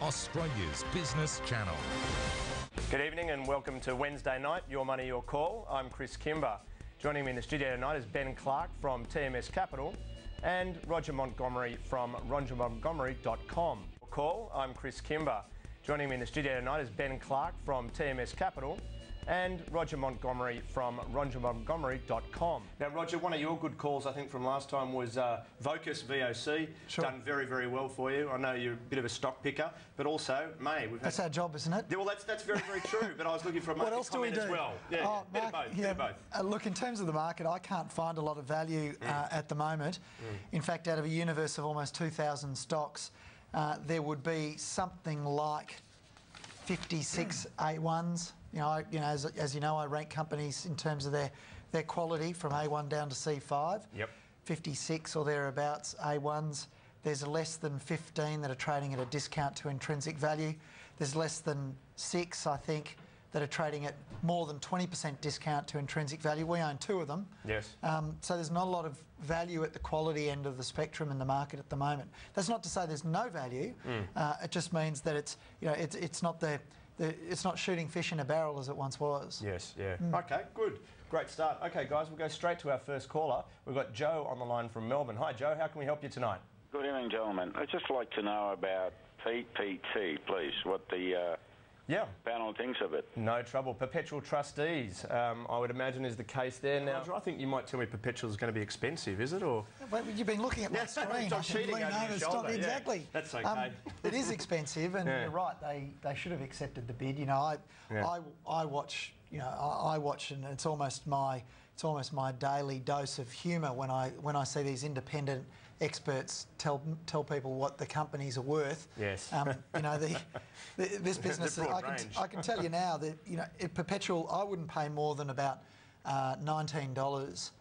Australia's business channel. Good evening and welcome to Wednesday night, Your Money, Your Call. I'm Chris Kimber. Joining me in the studio tonight is Ben Clark from TMS Capital and Roger Montgomery from rogermontgomery.com. Call, I'm Chris Kimber. Joining me in the studio tonight is Ben Clark from TMS Capital and Roger Montgomery from rogermontgomery.com. Now, Roger, one of your good calls, I think, from last time was Vocus VOC. Sure. Done very, very well for you. I know you're a bit of a stock picker, but also May. That's our job, isn't it? Yeah, well, that's very, very true, but I was looking for a market what else do we do? as well. Yeah, bit of both. Bit of both. Look, in terms of the market, I can't find a lot of value at the moment. In fact, out of a universe of almost 2,000 stocks, there would be something like 56 A1s. As you know, I rank companies in terms of their quality from A1 down to C5. Yep. 56 or thereabouts A1s. There's less than 15 that are trading at a discount to intrinsic value. There's less than 6, I think, that are trading at more than 20% discount to intrinsic value. We own 2 of them. Yes. So there's not a lot of value at the quality end of the spectrum in the market at the moment. That's not to say there's no value. It just means that it's not shooting fish in a barrel as it once was. Yes, yeah. Okay, good. Great start. Okay, guys, we'll go straight to our first caller. We've got Joe on the line from Melbourne. Hi, Joe. How can we help you tonight? Good evening, gentlemen. I'd just like to know about PPT, please, what the panel thinks of it. No trouble. Perpetual trustees, I would imagine, is the case there. Now, Roger, I think you might tell me Perpetual is going to be expensive, is it? Or well, you've been looking at my screen. I'm cheating over your shoulder. Exactly. Yeah, that's okay. It is expensive, and you're right. They should have accepted the bid. I watch. I watch, and it's almost my daily dose of humour when I see these independent experts tell people what the companies are worth. Yes. This business. I can tell you now that Perpetual. I wouldn't pay more than about $19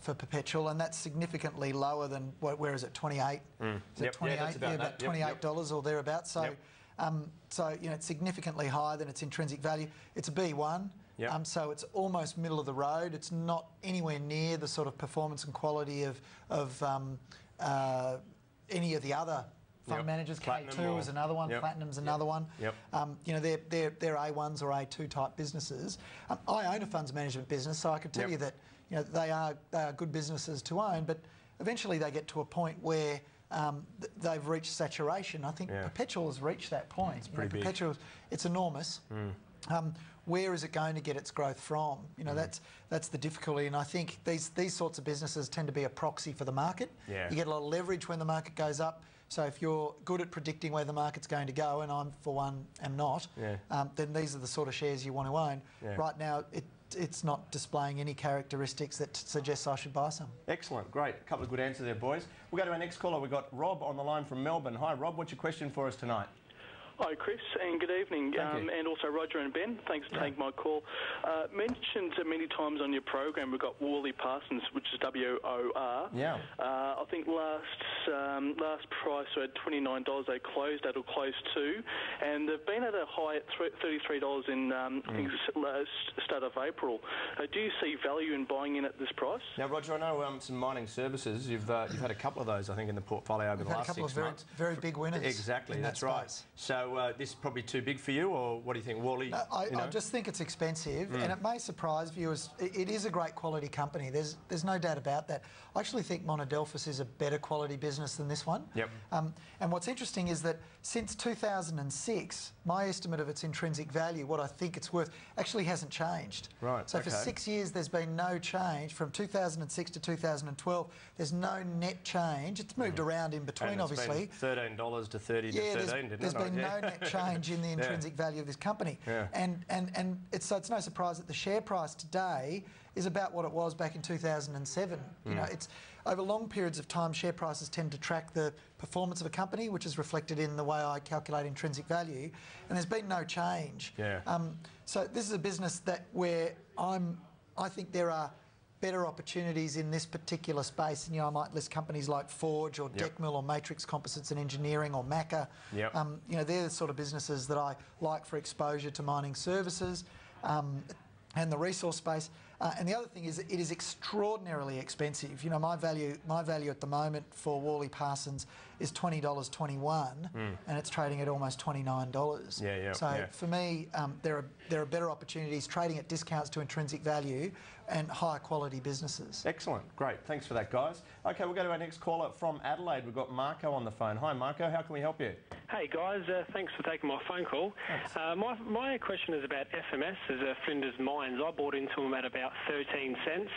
for Perpetual, and that's significantly lower than where is it? 28. Is it 28? Yeah, about $28 or thereabouts. So. It's significantly higher than its intrinsic value. It's a B1, so it's almost middle of the road. It's not anywhere near the sort of performance and quality of any of the other fund managers. K2 is another one. Platinum's another one. They're A1s or A2 type businesses. I own a funds management business, so I could tell you that they are good businesses to own, but eventually they get to a point where they've reached saturation. I think Perpetual has reached that point. It's pretty big. Perpetual, it's enormous. Where is it going to get its growth from? That's the difficulty, and I think these sorts of businesses tend to be a proxy for the market. Yeah. You get a lot of leverage when the market goes up. So if you're good at predicting where the market's going to go, and I'm for one am not, then these are the sort of shares you want to own. Yeah. Right now, it's not displaying any characteristics that suggests I should buy some. Excellent, great. A couple of good answers there, boys. We'll go to our next caller. We've got Rob on the line from Melbourne. Hi, Rob. What's your question for us tonight? Hi, Chris, and good evening. And also Roger and Ben. Thanks for taking my call. Mentioned many times on your program, we've got Worley Parsons, which is WOR. Yeah. I think last price we had $29. They closed at or close to, and they've been at a high at $33 in I think start of April. Do you see value in buying in at this price? Now, Roger, I know some mining services. You've had a couple of those, I think, in the portfolio over the last 6 months. Very big winners. Exactly, that's right. So this is probably too big for you, or what do you think, Worley? No, I just think it's expensive, and it may surprise viewers. It is a great quality company. There's no doubt about that. I actually think Monadelphous is a better quality business than this one. Yep. And what's interesting is that since 2006, my estimate of its intrinsic value, what I think it's worth, actually hasn't changed. Right. So for 6 years, there's been no change. From 2006 to 2012, there's no net change. It's moved around in between, obviously. $13 to 30 to 13, didn't it? There's been no net change in the intrinsic value of this company. And it's no surprise that the share price today is about what it was back in 2007. It's over long periods of time, share prices tend to track the performance of a company, which is reflected in the way I calculate intrinsic value, and there's been no change. So this is a business where I think there are better opportunities in this particular space, and I might list companies like Forge or Decmil or Matrix Composites and Engineering or Macca. They're the sort of businesses that I like for exposure to mining services and the resource space. And the other thing is, it is extraordinarily expensive. You know, my value at the moment for Worley Parsons is $20.21, and it's trading at almost $29. So for me, there are better opportunities trading at discounts to intrinsic value and higher quality businesses. Excellent, great. Thanks for that, guys. Okay, we'll go to our next caller from Adelaide. We've got Marco on the phone. Hi, Marco. How can we help you? Hey guys, thanks for taking my phone call. My question is about FMS as a Flinders Mines. I bought into them at about 13 cents,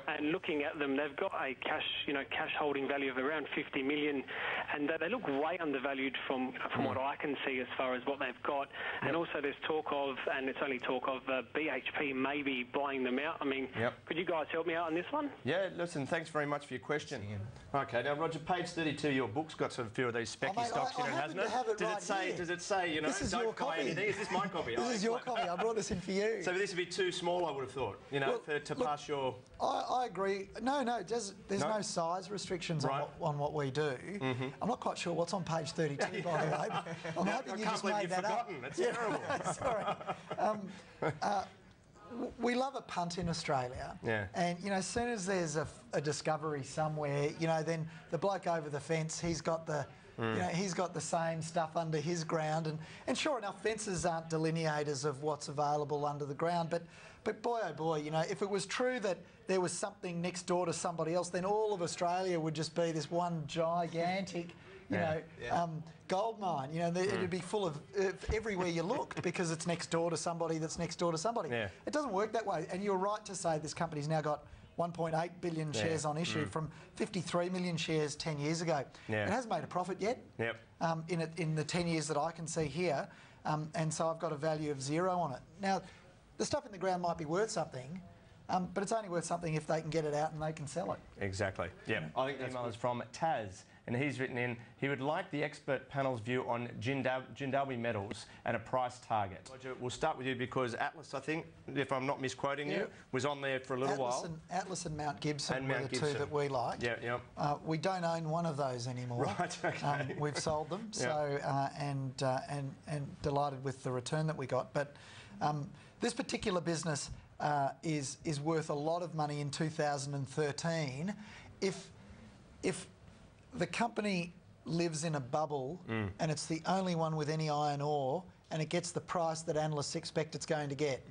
and looking at them, they've got a cash holding value of around 50 million, and they look way undervalued from what I can see as far as what they've got. And also there's talk of, and it's only talk of, BHP maybe buying them out. I mean, could you guys help me out on this one? Yeah, listen, thanks very much for your question. Okay, now Roger, page 32 of your book's got sort of a few of these specky stocks in it, hasn't it? Does it say, you know, this is don't your buy copy. anything? Is this my copy? This is your copy. I brought this in for you. So this would be too small, I would have thought, you know, to pass your... I agree. No, there's no size restrictions on what we do. I'm not quite sure what's on page 32, by the way. I'm hoping you just made that up. It's terrible. Sorry. We love a punt in Australia, and you know, as soon as there's a discovery somewhere, you know, then the bloke over the fence, he's got the he's got the same stuff under his ground, and sure enough, fences aren't delineators of what's available under the ground, but boy oh boy, you know, if it was true that there was something next door to somebody else, then all of Australia would just be this one gigantic, you know, gold mine. You know, it'd be full of everywhere you looked because it's next door to somebody that's next door to somebody. It doesn't work that way. And you're right to say this company's now got 1.8 billion shares on issue from 53 million shares 10 years ago. It hasn't made a profit yet in the 10 years that I can see here. And so I've got a value of 0 on it. Now, the stuff in the ground might be worth something, but it's only worth something if they can get it out and they can sell it. Exactly. Yeah. I think the email is from Taz, and he's written in, he would like the expert panel's view on Jindawi metals and a price target. Roger, we'll start with you because Atlas, I think, if I'm not misquoting you, was on there for a little while. Atlas and Mount Gibson were the two that we like. We don't own one of those anymore. Right, okay. We've sold them, so and delighted with the return that we got. But this particular business is worth a lot of money in 2013 if the company lives in a bubble and it's the only one with any iron ore and it gets the price that analysts expect it's going to get.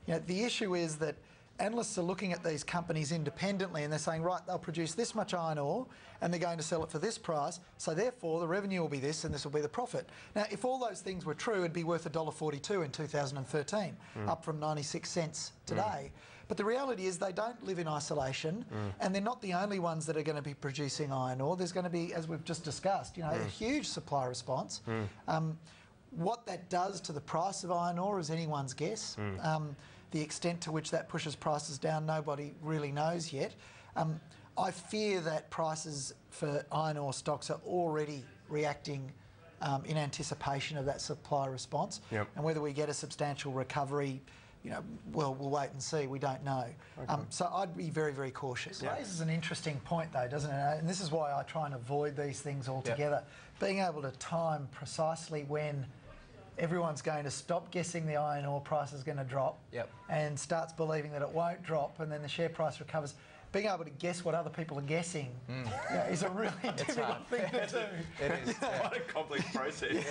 You know, the issue is that analysts are looking at these companies independently and they're saying, right, they'll produce this much iron ore and they're going to sell it for this price, so therefore the revenue will be this and this will be the profit. Now, if all those things were true, it'd be worth $1.42 in 2013, up from 96 cents today. But the reality is they don't live in isolation and they're not the only ones that are going to be producing iron ore. There's going to be, as we've just discussed, you know, a huge supply response. What that does to the price of iron ore is anyone's guess. The extent to which that pushes prices down, nobody really knows yet. I fear that prices for iron ore stocks are already reacting in anticipation of that supply response. And whether we get a substantial recovery, you know, well, we'll wait and see. We don't know. So I'd be very, very cautious. It raises an interesting point, though, doesn't it? And this is why I try and avoid these things altogether. Being able to time precisely when everyone's going to stop guessing the iron ore price is going to drop and starts believing that it won't drop, and then the share price recovers. Being able to guess what other people are guessing is a really difficult thing to do. It is. Quite a complex process.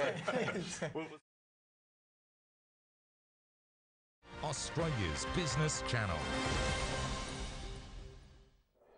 Australia's Business Channel.